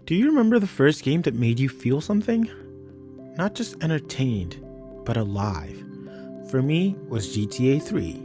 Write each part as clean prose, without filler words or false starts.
Do you remember the first game that made you feel something? Not just entertained, but alive. For me, was GTA 3.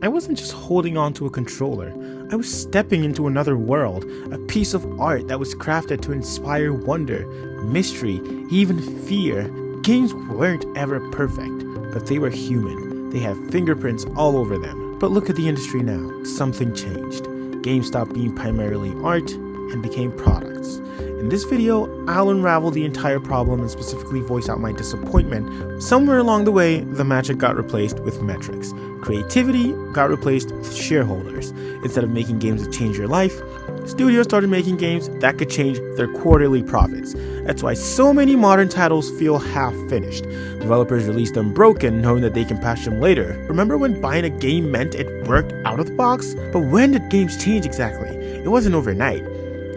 I wasn't just holding on to a controller, I was stepping into another world, a piece of art that was crafted to inspire wonder, mystery, even fear. Games weren't ever perfect, but they were human. They have fingerprints all over them. But look at the industry now, something changed. Games stopped being primarily art and became products. In this video, I'll unravel the entire problem and specifically voice out my disappointment. Somewhere along the way, the magic got replaced with metrics. Creativity got replaced with shareholders. Instead of making games that change your life, studios started making games that could change their quarterly profits. That's why so many modern titles feel half-finished. Developers release them broken, knowing that they can patch them later. Remember when buying a game meant it worked out of the box? But when did games change exactly? It wasn't overnight.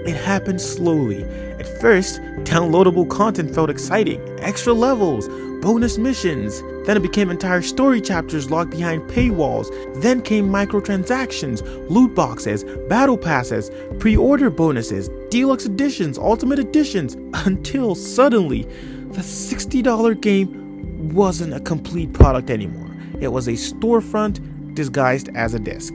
It happened slowly. At first, downloadable content felt exciting, extra levels, bonus missions. Then it became entire story chapters locked behind paywalls. Then came microtransactions, loot boxes, battle passes, pre-order bonuses, deluxe editions, ultimate editions, until suddenly, the $60 game wasn't a complete product anymore. It was a storefront disguised as a disc.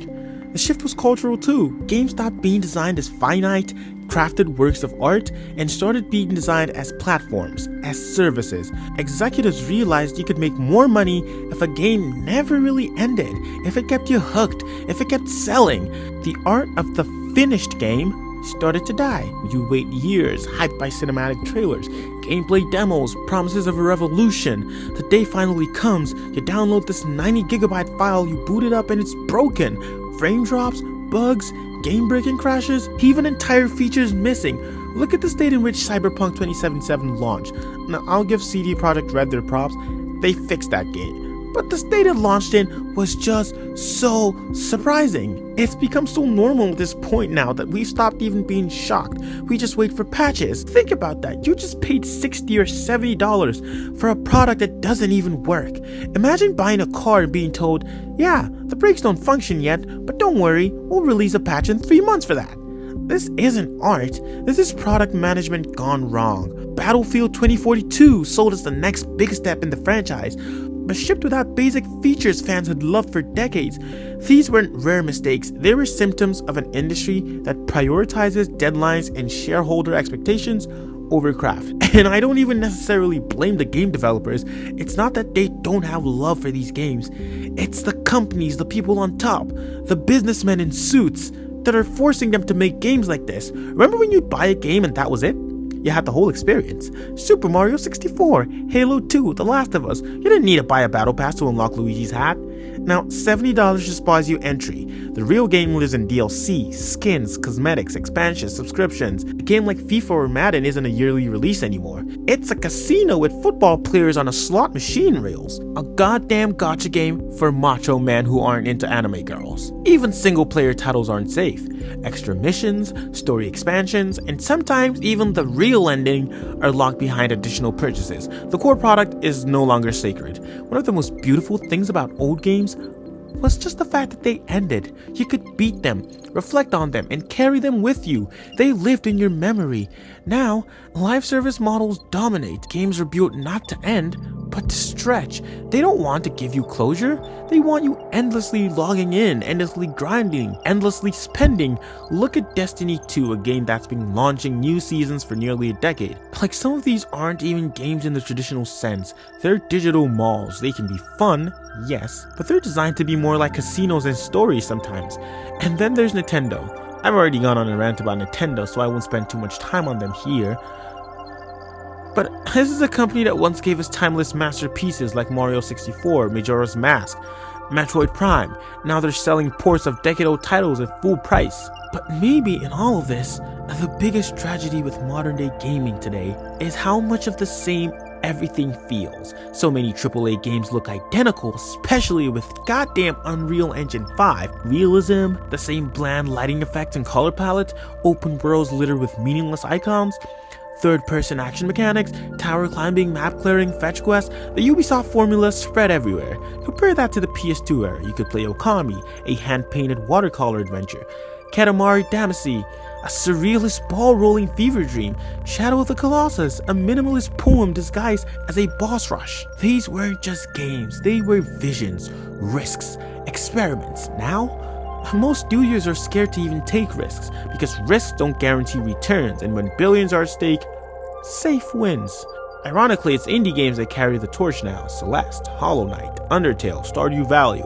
The shift was cultural too. Games stopped being designed as finite, crafted works of art and started being designed as platforms, as services. Executives realized you could make more money if a game never really ended, if it kept you hooked, if it kept selling. The art of the finished game started to die. You wait years, hyped by cinematic trailers, gameplay demos, promises of a revolution. The day finally comes, you download this 90GB file, you boot it up and it's broken. Frame drops, bugs, game-breaking crashes, even entire features missing. Look at the state in which Cyberpunk 2077 launched. Now, I'll give CD Projekt Red their props. They fixed that game. But the state it launched in was just so surprising. It's become so normal at this point now that we've stopped even being shocked. We just wait for patches. Think about that. You just paid $60 or $70 for a product that doesn't even work. Imagine buying a car and being told, yeah, the brakes don't function yet, but don't worry, we'll release a patch in 3 months for that. This isn't art. This is product management gone wrong. Battlefield 2042 sold us the next big step in the franchise, but shipped without basic features fans had loved for decades. These weren't rare mistakes, they were symptoms of an industry that prioritizes deadlines and shareholder expectations over craft. And I don't even necessarily blame the game developers. It's not that they don't have love for these games. It's the companies, the people on top, the businessmen in suits that are forcing them to make games like this. Remember when you'd buy a game and that was it? You had the whole experience. Super Mario 64, Halo 2, The Last of Us. You didn't need to buy a battle pass to unlock Luigi's hat. Now, $70 just buys you entry. The real game lives in DLC, skins, cosmetics, expansions, subscriptions. A game like FIFA or Madden isn't a yearly release anymore. It's a casino with football players on a slot machine rails. A goddamn gacha game for macho men who aren't into anime girls. Even single player titles aren't safe. Extra missions, story expansions, and sometimes even the real ending are locked behind additional purchases. The core product is no longer sacred. One of the most beautiful things about old games was just the fact that they ended. You could beat them, reflect on them, and carry them with you. They lived in your memory. Now, live service models dominate. Games are built not to end, but to stretch. They don't want to give you closure. They want you endlessly logging in, endlessly grinding, endlessly spending. Look at Destiny 2, a game that's been launching new seasons for nearly a decade. Like, some of these aren't even games in the traditional sense. They're digital malls. They can be fun, yes, but they're designed to be more like casinos and stories sometimes. And then there's Nintendo. I've already gone on a rant about Nintendo, so I won't spend too much time on them here. But this is a company that once gave us timeless masterpieces like Mario 64, Majora's Mask, Metroid Prime. Now they're selling ports of decade-old titles at full price. But maybe in all of this, the biggest tragedy with modern day gaming today is how much of the same everything feels. So many AAA games look identical, especially with goddamn Unreal Engine 5. Realism, the same bland lighting effects and color palette, open worlds littered with meaningless icons, third-person action mechanics, tower climbing, map clearing, fetch quests. The Ubisoft formula spread everywhere. Compare that to the PS2 era. You could play Okami, a hand-painted watercolor adventure, Katamari Damacy, a surrealist ball-rolling fever dream, Shadow of the Colossus, a minimalist poem disguised as a boss rush. These weren't just games, they were visions, risks, experiments. Now, most studios are scared to even take risks because risks don't guarantee returns, and when billions are at stake, safe wins. Ironically, it's indie games that carry the torch now. Celeste, Hollow Knight, Undertale, Stardew Valley.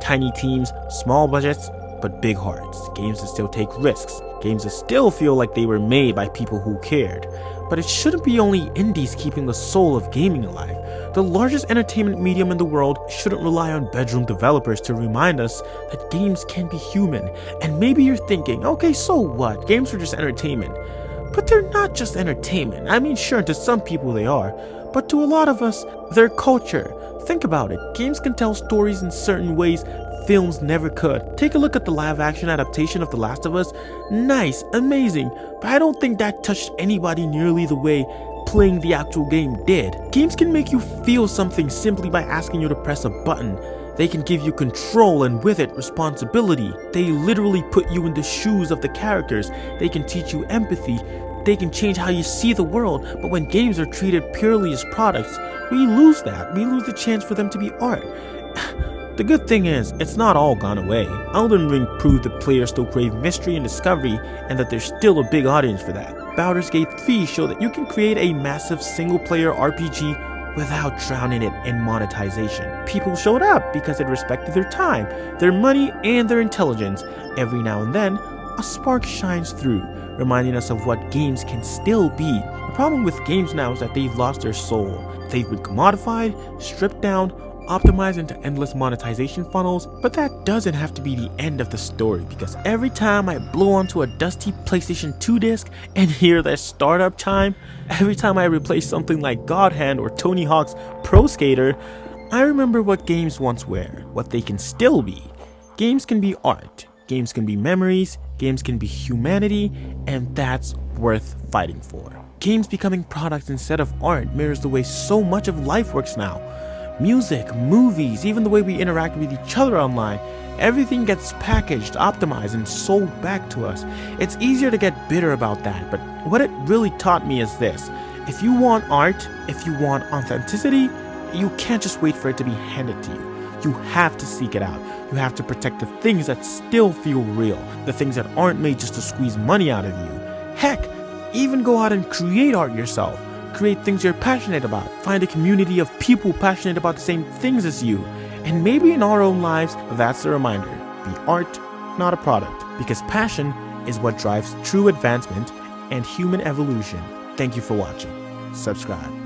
Tiny teams, small budgets, but big hearts. Games that still take risks. Games that still feel like they were made by people who cared. But it shouldn't be only indies keeping the soul of gaming alive. The largest entertainment medium in the world shouldn't rely on bedroom developers to remind us that games can be human. And maybe you're thinking, okay, so what? Games are just entertainment. But they're not just entertainment. I mean, sure, to some people they are, but to a lot of us, they're culture. Think about it. Games can tell stories in certain ways films never could. Take a look at the live-action adaptation of The Last of Us. Nice, amazing, but I don't think that touched anybody nearly the way playing the actual game did. Games can make you feel something simply by asking you to press a button. They can give you control and with it responsibility. They literally put you in the shoes of the characters. They can teach you empathy. They can change how you see the world. But when games are treated purely as products, we lose that. We lose the chance for them to be art. The good thing is, it's not all gone away. Elden Ring proved that players still crave mystery and discovery, and that there's still a big audience for that. Baldur's Gate 3 showed that you can create a massive single-player RPG without drowning it in monetization. People showed up because it respected their time, their money, and their intelligence. Every now and then, a spark shines through, reminding us of what games can still be. The problem with games now is that they've lost their soul. They've been commodified, stripped down, optimized into endless monetization funnels, but that doesn't have to be the end of the story, because every time I blow onto a dusty PlayStation 2 disc and hear that startup chime, every time I replace something like God Hand or Tony Hawk's Pro Skater, I remember what games once were, what they can still be. Games can be art, games can be memories, games can be humanity, and that's worth fighting for. Games becoming products instead of art mirrors the way so much of life works now. Music, movies, even the way we interact with each other online, everything gets packaged, optimized, and sold back to us. It's easier to get bitter about that, but what it really taught me is this. If you want art, if you want authenticity, you can't just wait for it to be handed to you. You have to seek it out. You have to protect the things that still feel real, the things that aren't made just to squeeze money out of you. Heck, even go out and create art yourself. Create things you're passionate about. Find a community of people passionate about the same things as you. And maybe in our own lives, that's the reminder. Be art, not a product. Because passion is what drives true advancement and human evolution. Thank you for watching. Subscribe.